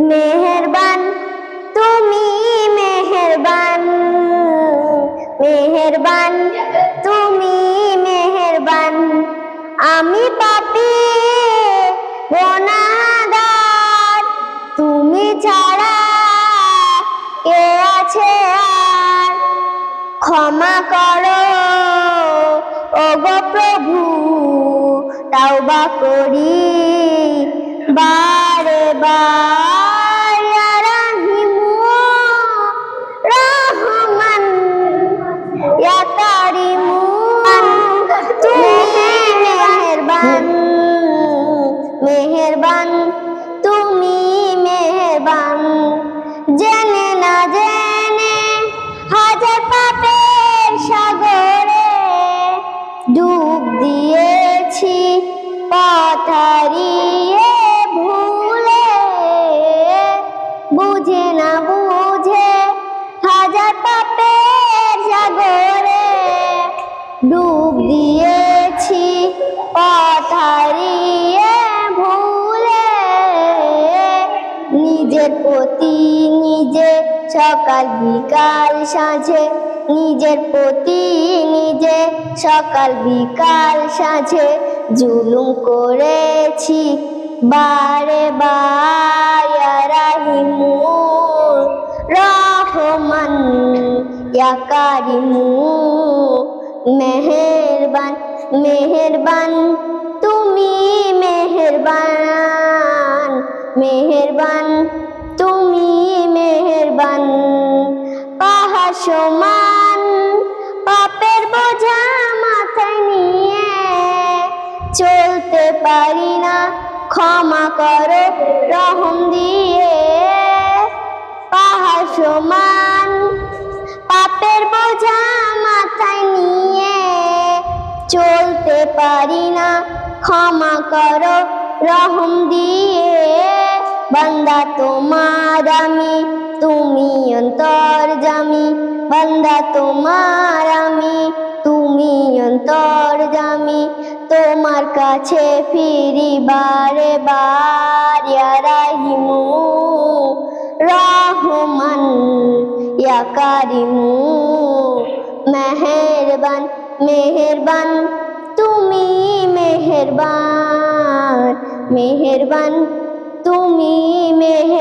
মেহেরবান তুমি মেহেরবান, মেহেরবান তুমি মেহেরবান। আমি পাপী গুনাহগার, তুমি ছাড়া কে আছে আর? ক্ষমা করো ওগো প্রভু, তাওবা করি বারে বার। ইয়া রাহিমু রহমান ইয়া কারিমু, তুমি মেহেরবান, মেহেরবান তুমি মেহেরবান। জেনে না জেনে হাজার পাপের সাগরে ডুব দিয়েছি পথ হারিয়ে ভুলে। বুঝে না বুঝে হাজার পাপের সাগরে ডুব দিয়েছি পথ হারিয়ে ভুলে। নিজের প্রতি নিজে সকাল বিকাল সাঁঝে, নিজের প্রতি নিজে সকাল বিকাল সাঁঝে জুলুম করেছি বারে বার। ইয়া রাহিমু রহমান ইয়া কারিমু, মেহেরবান, মেহেরবান তুমি মেহেরবান, মেহেরবান তুমি মেহেরবান। পাহাড় সমান পাপের বোঝা মাথায় নিয়ে চলতে পারি না, ক্ষমা করো রহম দিয়ে। পাহাড় সমান পাপের বোঝা মাথায় নিয়ে চলতে পারি না, ক্ষমা করো রহম দিয়ে। বান্দা তোমার আমি, তুমি অন্তর্যামী, বান্দা তোমার আমি, তুমি অন্তর্যামী। তোমার কাছে ফিরি বারে বার। ইয়া রাহিমু রহমান ইয়া কারিমু, মেহেরবান, মেহেরবান তুমি মেহেরবান, মেহেরবান তুমি মেহেরবান।